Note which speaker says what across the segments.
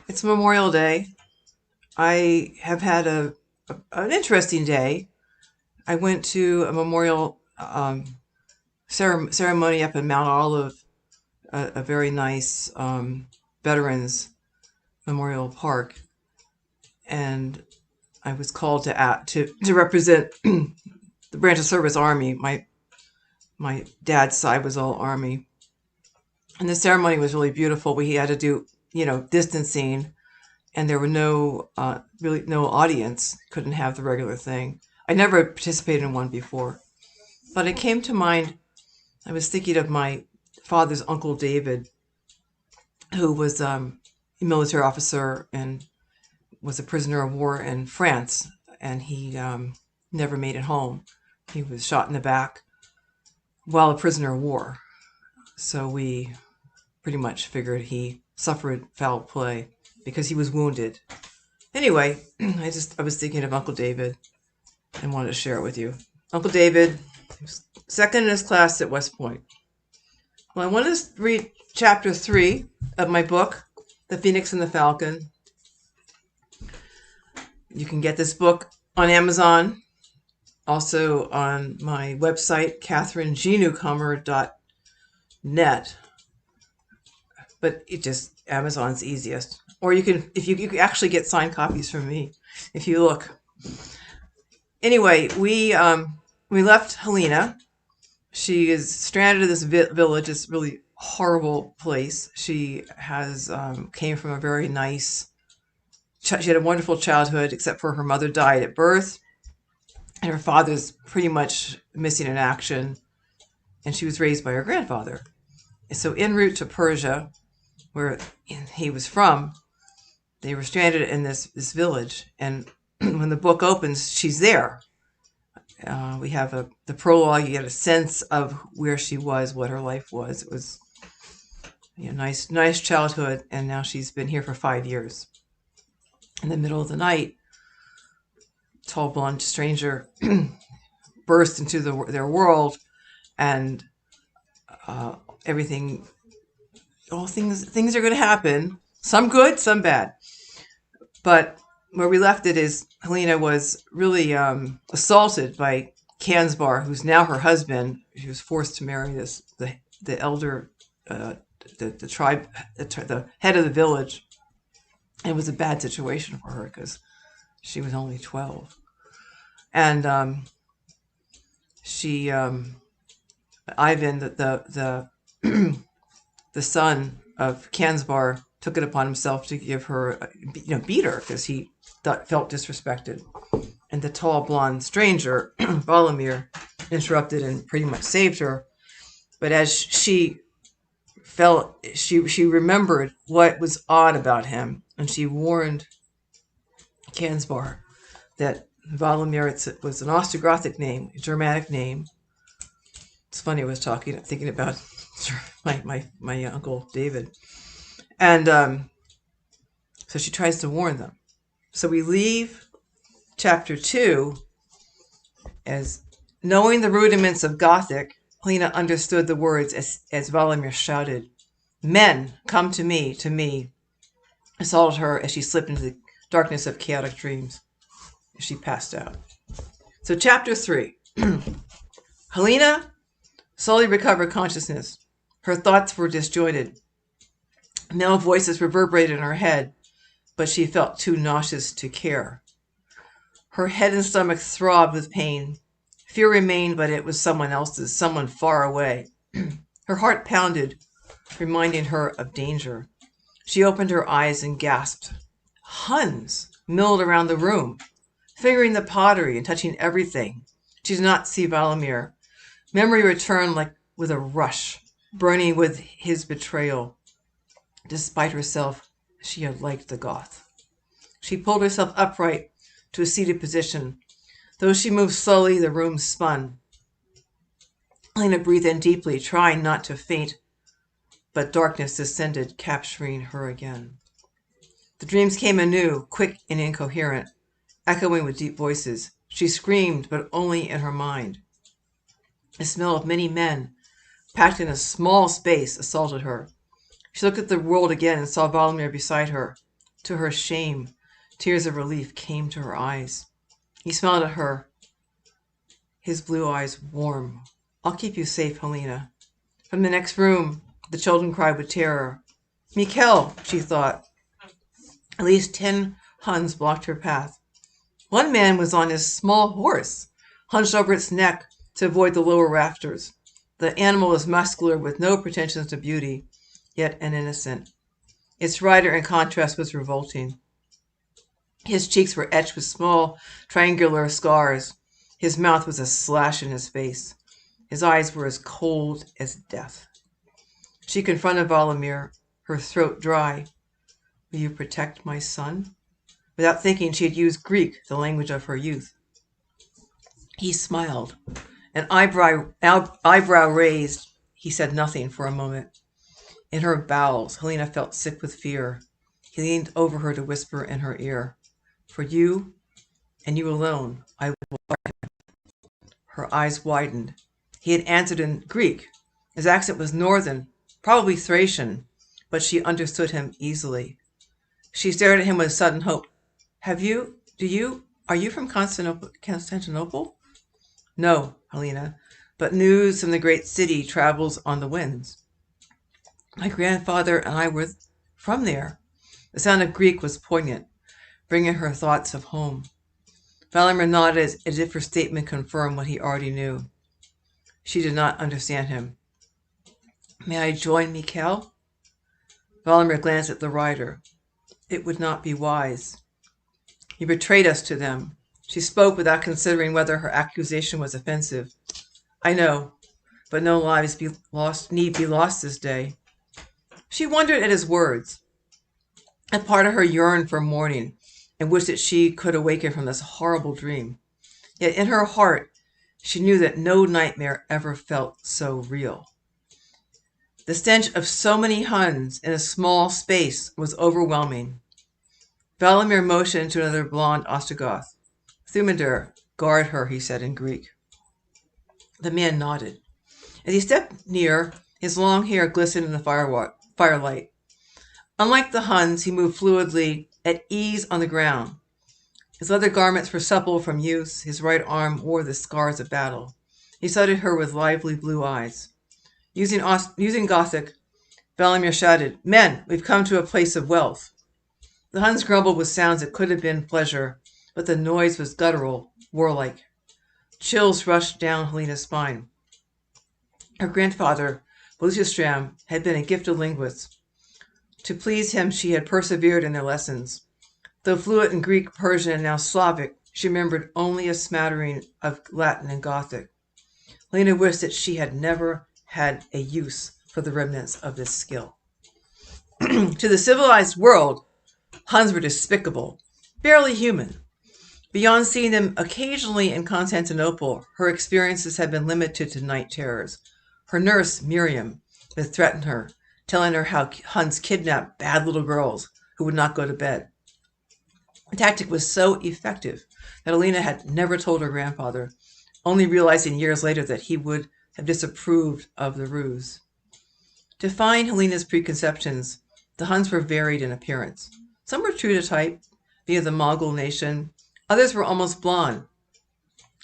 Speaker 1: It's Memorial Day. I have had an interesting day. I went to a memorial ceremony up in Mount Olive, a very nice veterans memorial park, and I was called to represent the branch of service Army. My dad's side was all Army, and the ceremony was really beautiful. We had to do distancing, and there were really no audience. Couldn't have the regular thing. I never participated in one before, but it came to mind. I was thinking of my father's uncle David, who was a military officer and was a prisoner of war in France, and he never made it home. He was shot in the back while a prisoner of war. So we pretty much figured he suffered foul play because he was wounded. Anyway, I was thinking of Uncle David and wanted to share it with you. Uncle David, second in his class at West Point. Well, I want to read chapter 3 of my book, The Phoenix and the Falcon. You can get this book on Amazon, also on my website, katherinenewcomer.net. But Amazon's easiest. Or you can actually get signed copies from me if you look. Anyway, we left Helena. She is stranded in this village, this really horrible place. She has came from a very nice. She had a wonderful childhood, except for her mother died at birth, and her father's pretty much missing in action. And she was raised by her grandfather. So en route to Persia, where he was from, they were stranded in this village. And when the book opens, she's there. We have the prologue. You get a sense of where she was, what her life was. It was nice childhood, and now she's been here for 5 years. In the middle of the night, tall blonde stranger burst into their world, and everything. All things are going to happen. Some good, some bad. But where we left it is Helena was really assaulted by Kansbar, who's now her husband. She was forced to marry the elder, the tribe, the head of the village. And it was a bad situation for her because she was only 12. And she, Ivan, the son of Kansbar, took it upon himself to give her, beat her because he felt disrespected. And the tall blonde stranger, Volodymyr, interrupted and pretty much saved her. But as she felt, she remembered what was odd about him, and she warned Kansbar that Volodymyr was an Ostrogothic name, a Germanic name. It's funny, I was thinking about my uncle David. And so she tries to warn them. So we leave chapter 2 as knowing the rudiments of Gothic. Helena understood the words as Volodymyr shouted, "Men, come to me," assaulted her as she slipped into the darkness of chaotic dreams. She passed out. So chapter 3. Helena slowly recovered consciousness. Her thoughts were disjointed. Male voices reverberated in her head, but she felt too nauseous to care. Her head and stomach throbbed with pain. Fear remained, but it was someone else's, someone far away. Her heart pounded, reminding her of danger. She opened her eyes and gasped. Huns milled around the room, fingering the pottery and touching everything. She did not see Volodymyr. Memory returned like with a rush, burning with his betrayal. Despite herself, she had liked the Goth. She pulled herself upright to a seated position. Though she moved slowly, the room spun. Helena breathed in deeply, trying not to faint, but darkness descended, capturing her again. The dreams came anew, quick and incoherent, echoing with deep voices. She screamed, but only in her mind. The smell of many men, packed in a small space, assaulted her. She looked at the world again and saw Volodymyr beside her. To her shame, tears of relief came to her eyes. He smiled at her, his blue eyes warm. I'll keep you safe, Helena. From the next room, the children cried with terror. Mikkel, she thought. At least 10 Huns blocked her path. One man was on his small horse, hunched over its neck to avoid the lower rafters. The animal was muscular with no pretensions to beauty, yet an innocent. Its rider, in contrast, was revolting. His cheeks were etched with small, triangular scars. His mouth was a slash in his face. His eyes were as cold as death. She confronted Volodymyr, her throat dry. Will you protect my son? Without thinking, she had used Greek, the language of her youth. He smiled. An eyebrow raised, he said nothing for a moment. In her bowels, Helena felt sick with fear. He leaned over her to whisper in her ear, For you, and you alone, I will guard him. Her eyes widened. He had answered in Greek. His accent was northern, probably Thracian, but she understood him easily. She stared at him with sudden hope. Are you from Constantinople? No, Helena, but news from the great city travels on the winds. My grandfather and I were from there. The sound of Greek was poignant, bringing her thoughts of home. Volodymyr nodded as if her statement confirmed what he already knew. She did not understand him. May I join Mikkel? Volodymyr glanced at the rider. It would not be wise. You betrayed us to them. She spoke without considering whether her accusation was offensive. I know, but no lives need be lost this day. She wondered at his words. A part of her yearned for morning and wished that she could awaken from this horrible dream. Yet in her heart, she knew that no nightmare ever felt so real. The stench of so many Huns in a small space was overwhelming. Volodymyr motioned to another blonde Ostrogoth. Thumander, guard her, he said in Greek. The man nodded. As he stepped near, his long hair glistened in the firelight. Unlike the Huns, he moved fluidly, at ease on the ground. His leather garments were supple from use. His right arm wore the scars of battle. He studied her with lively blue eyes. Using Gothic, Volodymyr shouted, Men, we've come to a place of wealth. The Huns grumbled with sounds that could have been pleasure, but the noise was guttural, warlike. Chills rushed down Helena's spine. Her grandfather, Belusistram, had been a gifted linguist. To please him, she had persevered in their lessons. Though fluent in Greek, Persian, and now Slavic, she remembered only a smattering of Latin and Gothic. Helena wished that she had never had a use for the remnants of this skill. To the civilized world, Huns were despicable, barely human. Beyond seeing them occasionally in Constantinople, her experiences had been limited to night terrors. Her nurse, Miriam, would threaten her, telling her how Huns kidnapped bad little girls who would not go to bed. The tactic was so effective that Helena had never told her grandfather, only realizing years later that he would have disapproved of the ruse. To find Helena's preconceptions, the Huns were varied in appearance. Some were true to type, via the Mongol nation. Others were almost blonde.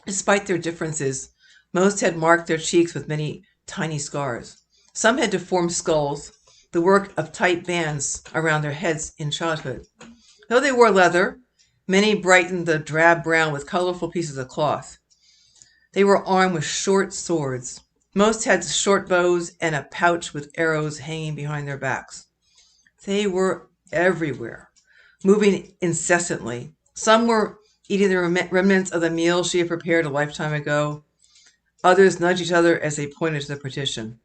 Speaker 1: Despite their differences, most had marked their cheeks with many tiny scars. Some had deformed skulls, the work of tight bands around their heads in childhood. Though they wore leather, many brightened the drab brown with colorful pieces of cloth. They were armed with short swords. Most had short bows and a pouch with arrows hanging behind their backs. They were everywhere, moving incessantly. Some were eating the remnants of the meal she had prepared a lifetime ago. Others nudged each other as they pointed to the partition.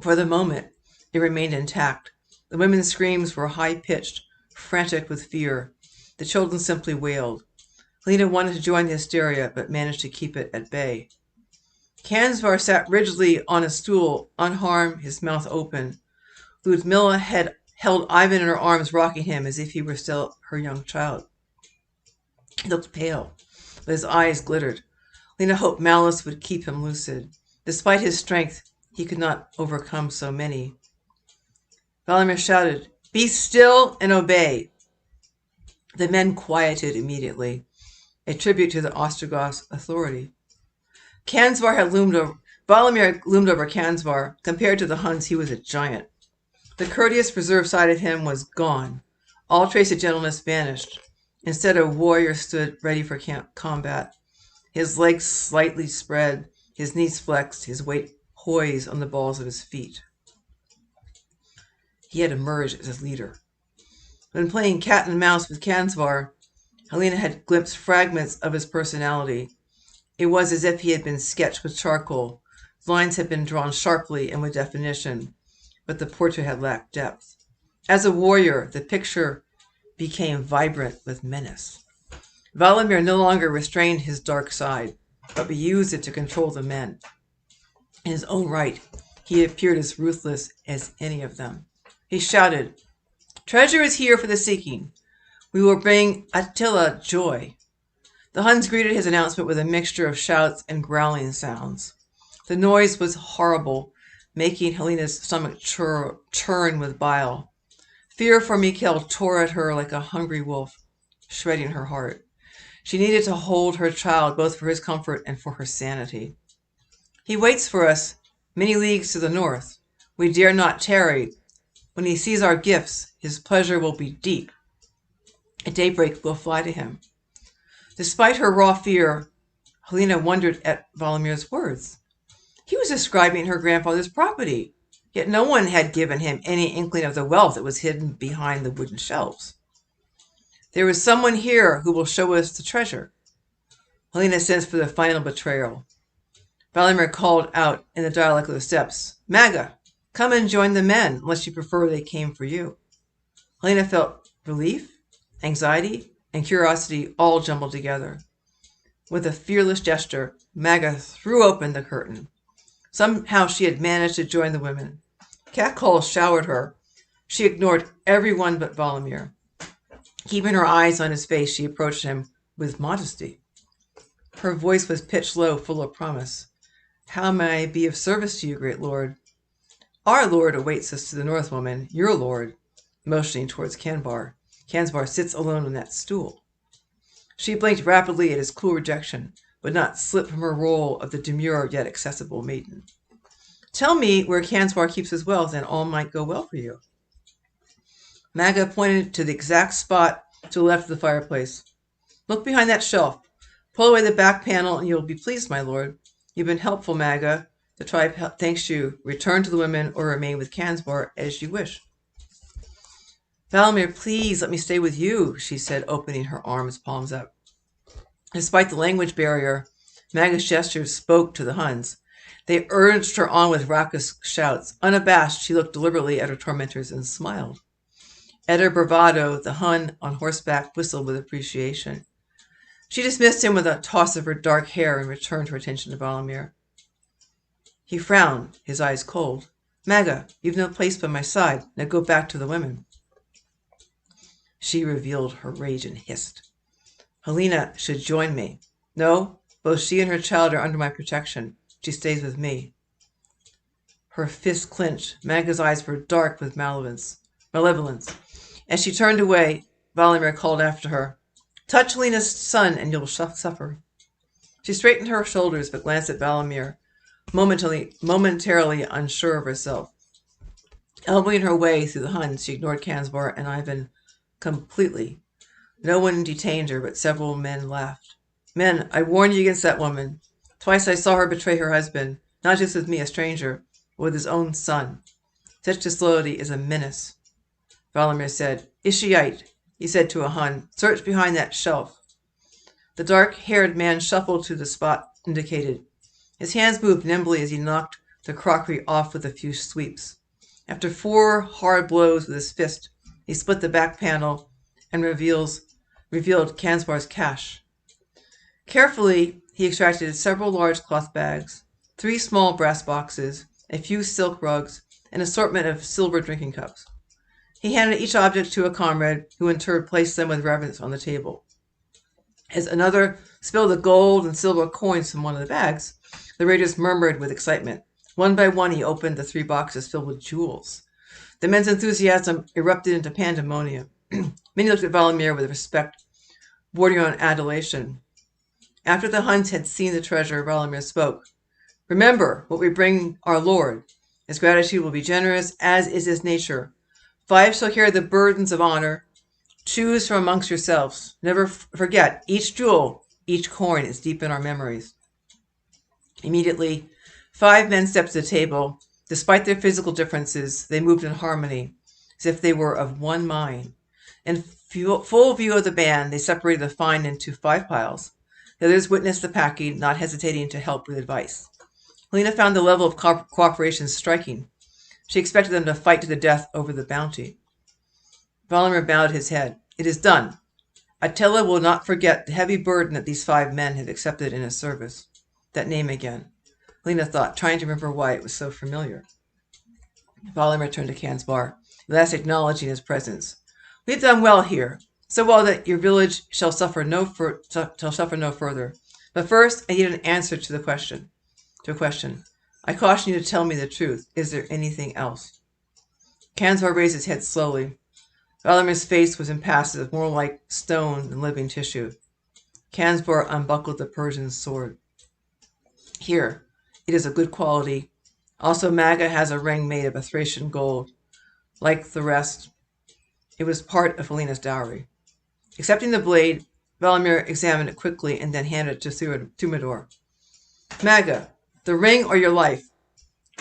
Speaker 1: For the moment, it remained intact. The women's screams were high-pitched, frantic with fear. The children simply wailed. Helena wanted to join the hysteria, but managed to keep it at bay. Kansvar sat rigidly on a stool, unharmed, his mouth open. Ludmilla had held Ivan in her arms, rocking him as if he were still her young child. He looked pale, but his eyes glittered. Lena hoped malice would keep him lucid. Despite his strength, he could not overcome so many. Volodymyr shouted, Be still and obey. The men quieted immediately, a tribute to the Ostrogoth's authority. Kansvar had loomed over. Valimir had loomed over Kansvar. Compared to the Huns, he was a giant. The courteous, reserved side of him was gone. All trace of gentleness vanished. Instead, a warrior stood ready for combat. His legs slightly spread, his knees flexed, his weight poised on the balls of his feet. He had emerged as a leader. When playing cat and mouse with Kansvar, Helena had glimpsed fragments of his personality. It was as if he had been sketched with charcoal. Lines had been drawn sharply and with definition, but the portrait had lacked depth. As a warrior, the picture became vibrant with menace. Valimir no longer restrained his dark side, but used it to control the men. In his own right, he appeared as ruthless as any of them. He shouted, "Treasure is here for the seeking. We will bring Attila joy." The Huns greeted his announcement with a mixture of shouts and growling sounds. The noise was horrible, making Helena's stomach churn with bile. Fear for Mikhail tore at her like a hungry wolf, shredding her heart. She needed to hold her child both for his comfort and for her sanity. "He waits for us many leagues to the north. We dare not tarry. When he sees our gifts, his pleasure will be deep. At daybreak we'll fly to him." Despite her raw fear, Helena wondered at Valimir's words. He was describing her grandfather's property, yet no one had given him any inkling of the wealth that was hidden behind the wooden shelves. "There is someone here who will show us the treasure." Helena sensed for the final betrayal. Valimir called out in the dialect of the steppes, "Maga, come and join the men, unless you prefer they came for you." Helena felt relief, anxiety, and curiosity all jumbled together. With a fearless gesture, Maga threw open the curtain. Somehow she had managed to join the women. Catcalls showered her. She ignored everyone but Valimir. Keeping her eyes on his face, she approached him with modesty. Her voice was pitched low, full of promise. "How may I be of service to you, great lord?" "Our lord awaits us to the north, woman. Your lord," motioning towards Kansvar. "Kansvar sits alone on that stool." She blinked rapidly at his cool rejection, but not slip from her role of the demure yet accessible maiden. "Tell me where Kansvar keeps his wealth, and all might go well for you." Maga pointed to the exact spot to the left of the fireplace. "Look behind that shelf. Pull away the back panel, and you will be pleased, my lord. You've been helpful, Maga. The tribe thanks you. Return to the women or remain with Kansvar as you wish." "Valimir, please let me stay with you," she said, opening her arms, palms up. Despite the language barrier, Maga's gestures spoke to the Huns. They urged her on with raucous shouts. Unabashed, she looked deliberately at her tormentors and smiled. At her bravado, the Hun on horseback whistled with appreciation. She dismissed him with a toss of her dark hair and returned her attention to Valimir. He frowned, his eyes cold. "Maga, you've no place by my side. Now go back to the women." She revealed her rage and hissed. "Helena should join me. No, both she and her child are under my protection. She stays with me." Her fists clenched. Maga's eyes were dark with malevolence. As she turned away, Valimir called after her, "Touch Helena's son and you'll suffer." She straightened her shoulders but glanced at Valimir, momentarily unsure of herself. Elbowing her way through the Huns, she ignored Kansvar and Ivan completely. No one detained her, but several men laughed. "Men, I warn you against that woman. Twice I saw her betray her husband, not just with me, a stranger, but with his own son. Such disloyalty is a menace." Valimir said, "Ishite," he said to a Hun, "search behind that shelf." The dark-haired man shuffled to the spot indicated. His hands moved nimbly as he knocked the crockery off with a few sweeps. After 4 hard blows with his fist, he split the back panel and revealed Kansvar's cache. Carefully, he extracted several large cloth bags, 3 small brass boxes, a few silk rugs, an assortment of silver drinking cups. He handed each object to a comrade, who in turn placed them with reverence on the table. As another spilled the gold and silver coins from one of the bags, the raiders murmured with excitement. One by one, he opened the 3 boxes filled with jewels. The men's enthusiasm erupted into pandemonium. Many looked at Valimir with respect bordering on adulation. After the Huns had seen the treasure, Valimir spoke. Remember what we bring our lord. His gratitude will be generous, as is his nature. 5 shall carry the burdens of honor. Choose from amongst yourselves. Never forget, each jewel, each coin is deep in our memories. Immediately, 5 men stepped to the table. Despite their physical differences, they moved in harmony, as if they were of one mind. In full view of the band, they separated the find into 5 piles. The others witnessed the packing, not hesitating to help with advice. Helena found the level of cooperation striking. She expected them to fight to the death over the bounty. Valimir bowed his head. It is done. Attila will not forget the heavy burden that these 5 men have accepted in his service. That name again. Helena thought, trying to remember why it was so familiar. Valimir turned to Cansbar, at last acknowledging his presence. We have done well here, so well that your village shall suffer no further. But first, I need an answer to a question. I caution you to tell me the truth. Is there anything else? Cansbar raised his head slowly. Valimir's face was impassive, more like stone than living tissue. Cansbar unbuckled the Persian's sword. Here, it is of good quality. Also, Maga has a ring made of a Thracian gold. Like the rest, it was part of Helena's dowry. Accepting the blade, Valimir examined it quickly and then handed it to Thermidor. Maga, the ring or your life?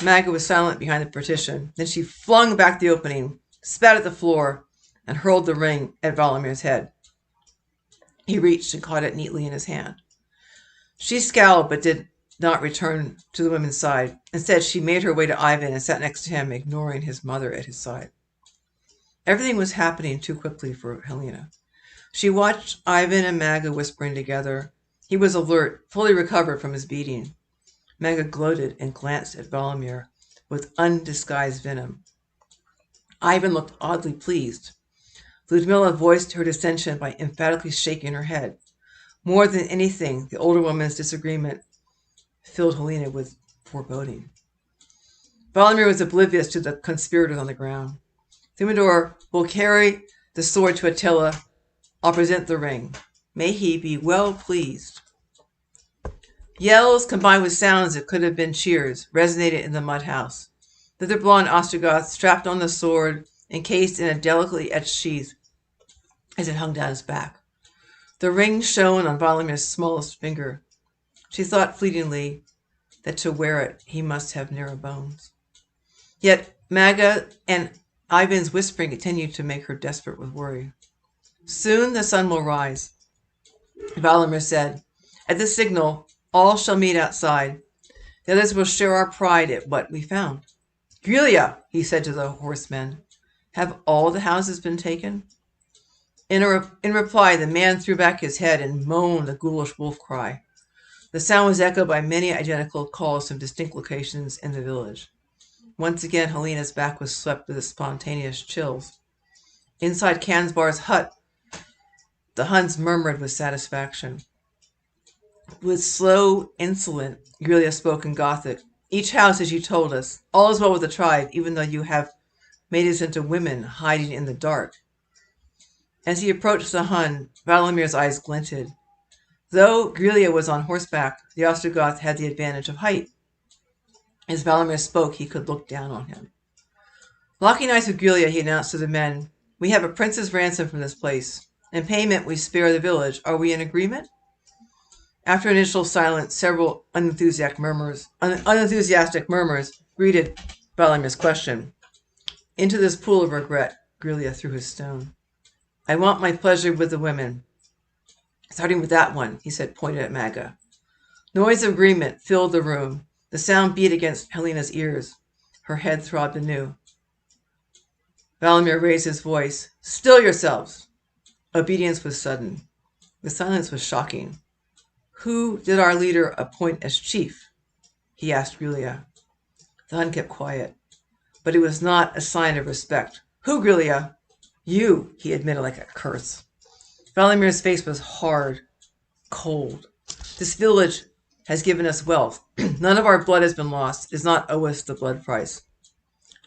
Speaker 1: Maga was silent behind the partition. Then she flung back the opening, spat at the floor, and hurled the ring at Valimir's head. He reached and caught it neatly in his hand. She scowled but did not return to the women's side. Instead, she made her way to Ivan and sat next to him, ignoring his mother at his side. Everything was happening too quickly for Helena. She watched Ivan and Maga whispering together. He was alert, fully recovered from his beating. Maga gloated and glanced at Valimir with undisguised venom. Ivan looked oddly pleased. Ludmilla voiced her dissension by emphatically shaking her head. More than anything, the older woman's disagreement filled Helena with foreboding. Valimir was oblivious to the conspirators on the ground. Thermidor will carry the sword to Attila. I'll present the ring. May he be well pleased. Yells, combined with sounds that could have been cheers, resonated in the mud house. The other blonde Ostrogoth strapped on the sword, encased in a delicately etched sheath, as it hung down his back. The ring shone on Valimir's smallest finger. She thought fleetingly that to wear it he must have narrow bones. Yet Maga and Ivan's whispering continued to make her desperate with worry. Soon the sun will rise, Valimir said. At the signal, all shall meet outside. The others will share our pride at what we found. Grelia, he said to the horsemen, have all the houses been taken? In reply, the man threw back his head and moaned a ghoulish wolf cry. The sound was echoed by many identical calls from distinct locations in the village. Once again, Helena's back was swept with spontaneous chills. Inside Cansbar's hut, the Huns murmured with satisfaction. With slow, insolent, Grelia spoke in Gothic. Each house, as you told us. All is well with the tribe, even though you have made us into women hiding in the dark. As he approached the Hun, Valimir's eyes glinted. Though Grelia was on horseback, the Ostrogoth had the advantage of height. As Valimir spoke, he could look down on him. Locking eyes with Grelia, he announced to the men, we have a prince's ransom from this place. In payment, we spare the village. Are we in agreement? After an initial silence, several unenthusiastic murmurs greeted Valimir's question. Into this pool of regret, Grelia threw his stone. I want my pleasure with the women. Starting with that one, he said, pointing at Maga. Noise of agreement filled the room. The sound beat against Helena's ears. Her head throbbed anew. Valimir raised his voice. Still yourselves. Obedience was sudden. The silence was shocking. Who did our leader appoint as chief? He asked Grelia. The Hun kept quiet, but it was not a sign of respect. Who, Grelia? You, he admitted like a curse. Valimir's face was hard, cold. This village has given us wealth. None of our blood has been lost. It does not owe us the blood price.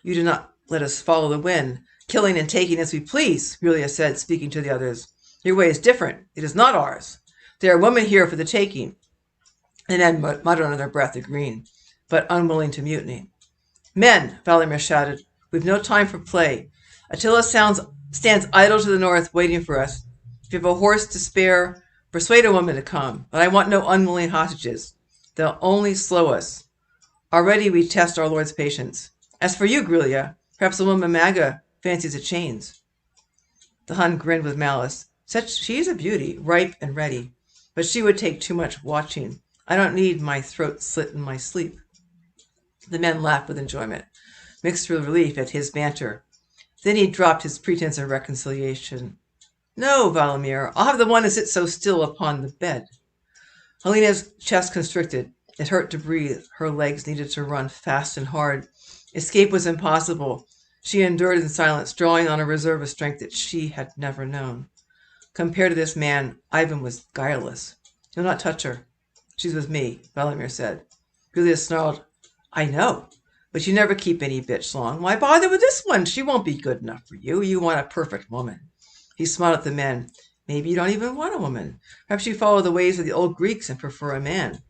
Speaker 1: You do not let us follow the wind. killing and taking as we please, Julia said, speaking to the others. Your way is different. It is not ours. There are women here for the taking. And then muttered under their breath, agreeing, but unwilling to mutiny. Men, Valimir shouted, we've no time for play. Attila stands idle to the north, waiting for us. If you have a horse to spare, persuade a woman to come, but I want no unwilling hostages. They'll only slow us. Already we test our lord's patience. As for you, Grulia, perhaps the woman Maga fancies the chains. The Hun grinned with malice. She is a beauty, ripe and ready, but she would take too much watching. I don't need my throat slit in my sleep. The men laughed with enjoyment, mixed with relief at his banter. Then he dropped his pretense of reconciliation. No, Valimir, I'll have the one to sit so still upon the bed. Helena's chest constricted. It hurt to breathe. Her legs needed to run fast and hard. Escape was impossible. She endured in silence, drawing on a reserve of strength that she had never known. Compared to this man, Ivan was guileless. He'll not touch her. She's with me, Valimir said. Julia snarled, I know, but you never keep any bitch long. Why bother with this one? She won't be good enough for you. You want a perfect woman. He smiled at the men. Maybe you don't even want a woman. Perhaps you follow the ways of the old Greeks and prefer a man.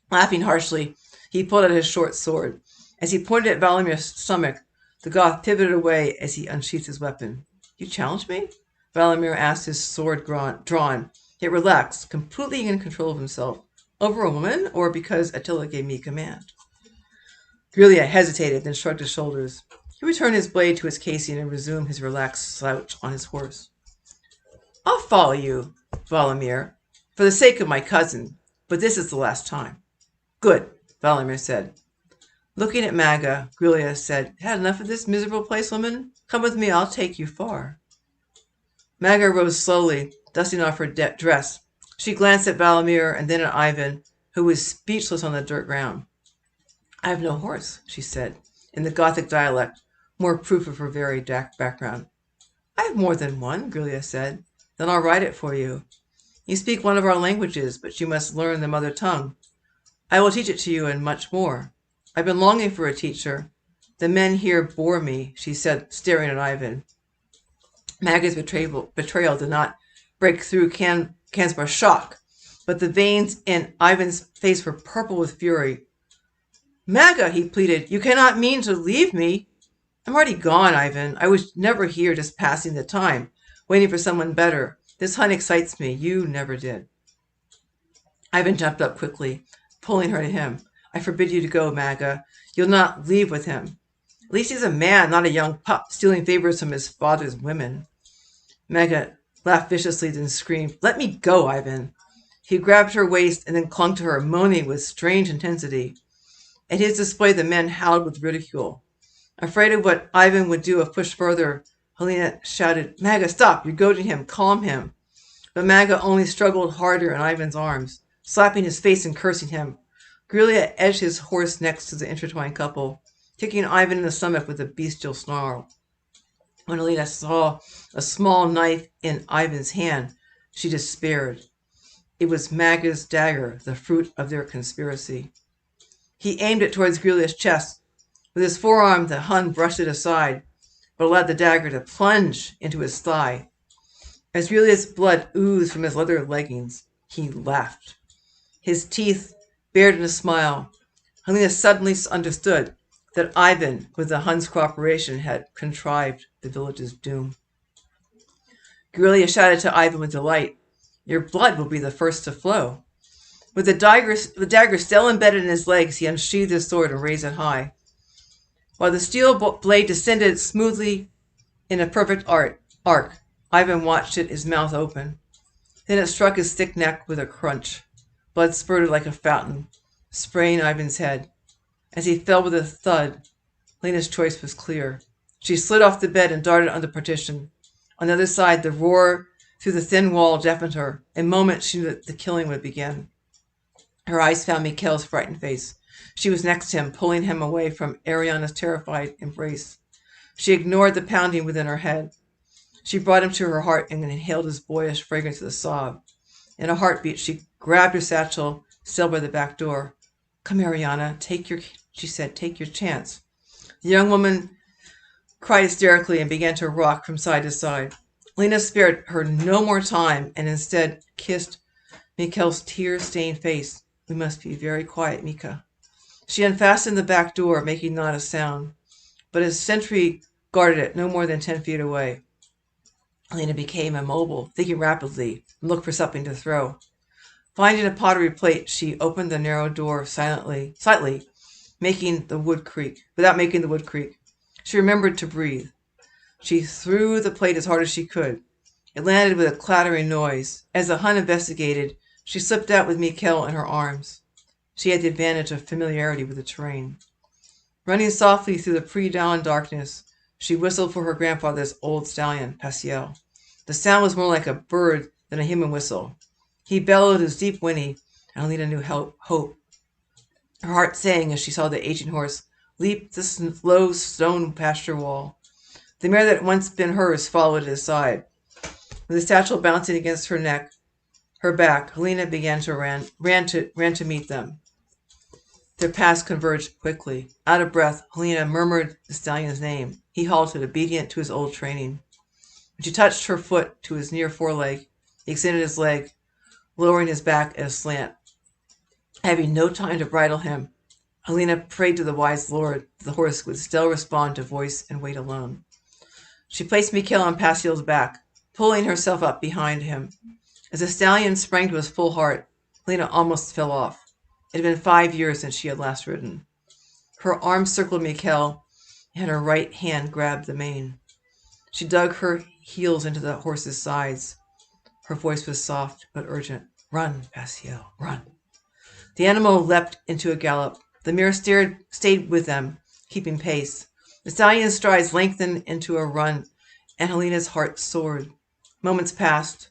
Speaker 1: Laughing harshly, he pulled out his short sword. As he pointed at Valimir's stomach, the Goth pivoted away as he unsheathed his weapon. You challenge me? Valimir asked, his sword drawn, yet relaxed, completely in control of himself. Over a woman, or because Attila gave me command? Grulia hesitated, then shrugged his shoulders. He returned his blade to its casing and resumed his relaxed slouch on his horse. I'll follow you, Valimir, for the sake of my cousin, but this is the last time. Good, Valimir said. Looking at Maga, Grulia said, Had enough of this miserable place, woman? Come with me, I'll take you far. Maga rose slowly, dusting off her dress. She glanced at Valimir and then at Ivan, who was speechless on the dirt ground. I have no horse, she said, in the Gothic dialect, more proof of her very dark background. I have more than one, Grulia said. Then I'll write it for you. You speak one of our languages, but you must learn the mother tongue. I will teach it to you and much more. I've been longing for a teacher. The men here bore me, she said, staring at Ivan. Maga's betrayal did not break through Cansbar's shock, but the veins in Ivan's face were purple with fury. Maga, he pleaded, you cannot mean to leave me. I'm already gone, Ivan. I was never here just passing the time, waiting for someone better. This hunt excites me. You never did. Ivan jumped up quickly, pulling her to him. I forbid you to go, Maga. You'll not leave with him. At least he's a man, not a young pup, stealing favors from his father's women. Maga laughed viciously, then screamed, Let me go, Ivan. He grabbed her waist and then clung to her, moaning with strange intensity. At his display, the men howled with ridicule. Afraid of what Ivan would do if pushed further, Helena shouted, Maga, stop! You're goading him. Calm him. But Maga only struggled harder in Ivan's arms, slapping his face and cursing him. Grulia edged his horse next to the intertwined couple, kicking Ivan in the stomach with a bestial snarl. When Helena saw a small knife in Ivan's hand, she despaired. It was Maga's dagger, the fruit of their conspiracy. He aimed it towards Grulia's chest. With his forearm, the Hun brushed it aside, but allowed the dagger to plunge into his thigh. As Grulia's blood oozed from his leather leggings, he laughed. His teeth bared in a smile. Helena suddenly understood that Ivan, with the Hun's cooperation, had contrived the village's doom. Grulia shouted to Ivan with delight, Your blood will be the first to flow. With the dagger still embedded in his legs, he unsheathed his sword and raised it high. While the steel blade descended smoothly in a perfect arc, Ivan watched it, his mouth open. Then it struck his thick neck with a crunch. Blood spurted like a fountain, spraying Ivan's head. As he fell with a thud, Lena's choice was clear. She slid off the bed and darted under the partition. On the other side, the roar through the thin wall deafened her. In a moment, she knew that the killing would begin. Her eyes found Mikhail's frightened face. She was next to him, pulling him away from Ariana's terrified embrace. She ignored the pounding within her head. She brought him to her heart and inhaled his boyish fragrance with a sob. In a heartbeat, she grabbed her satchel, still by the back door. Come, Ariana, she said, take your chance. The young woman cried hysterically and began to rock from side to side. Lena spared her no more time and instead kissed Mikhail's tear-stained face. "We must be very quiet, Mika." She unfastened the back door, making not a sound, but a sentry guarded it no more than 10 feet away. Lena became immobile, thinking rapidly, and looked for something to throw. Finding a pottery plate, she opened the narrow door slightly, making the wood creak. Without making the wood creak, she remembered to breathe. She threw the plate as hard as she could. It landed with a clattering noise. As the Hun investigated, she slipped out with Mikhail in her arms. She had the advantage of familiarity with the terrain. Running softly through the pre-dawn darkness, she whistled for her grandfather's old stallion, Pasiel. The sound was more like a bird than a human whistle. He bellowed his deep whinny, and Alina knew hope. Her heart sang as she saw the aging horse leap the low stone pasture wall. The mare that had once been hers followed at his side. With the satchel bouncing against her back, Helena began to ran to meet them. Their paths converged quickly. Out of breath, Helena murmured the stallion's name. He halted, obedient to his old training. When she touched her foot to his near foreleg, he extended his leg, lowering his back at a slant. Having no time to bridle him, Helena prayed to the wise Lord that the horse would still respond to voice and weight alone. She placed Mikhail on Pasiel's back, pulling herself up behind him. As the stallion sprang to his full heart, Helena almost fell off. It had been 5 years since she had last ridden. Her arms circled Mikhail, and her right hand grabbed the mane. She dug her heels into the horse's sides. Her voice was soft but urgent. "Run, Pasiel, run." The animal leapt into a gallop. The mare stayed with them, keeping pace. The stallion's strides lengthened into a run, and Helena's heart soared. Moments passed.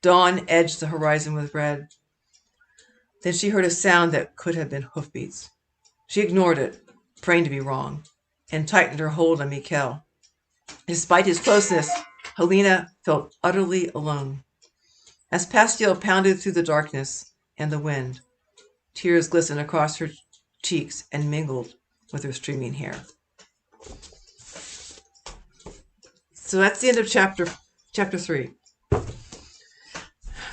Speaker 1: Dawn edged the horizon with red. Then she heard a sound that could have been hoofbeats. She ignored it, praying to be wrong, and tightened her hold on Mikhail. Despite his closeness, Helena felt utterly alone. As Pasiel pounded through the darkness and the wind, tears glistened across her cheeks and mingled with her streaming hair. So that's the end of chapter 3.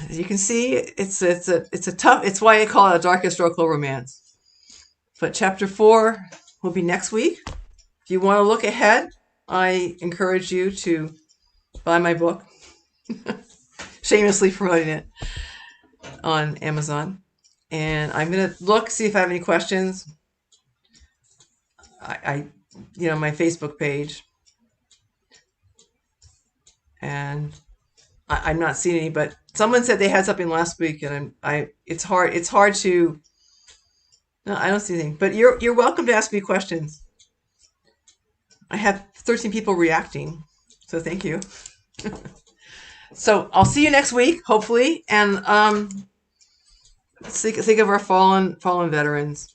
Speaker 1: As you can see, it's a tough. It's why I call it a dark historical romance. But chapter 4 will be next week. If you want to look ahead, I encourage you to buy my book. Shamelessly promoting it on Amazon. And I'm gonna see if I have any questions. I my Facebook page, and I'm not seeing any. But someone said they had something last week, and it's hard to. No, I don't see anything. But you're welcome to ask me questions. I have 13 people reacting, so thank you. So I'll see you next week, hopefully, and think of our fallen veterans.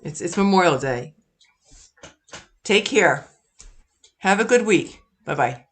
Speaker 1: It's Memorial Day. Take care. Have a good week. Bye-bye.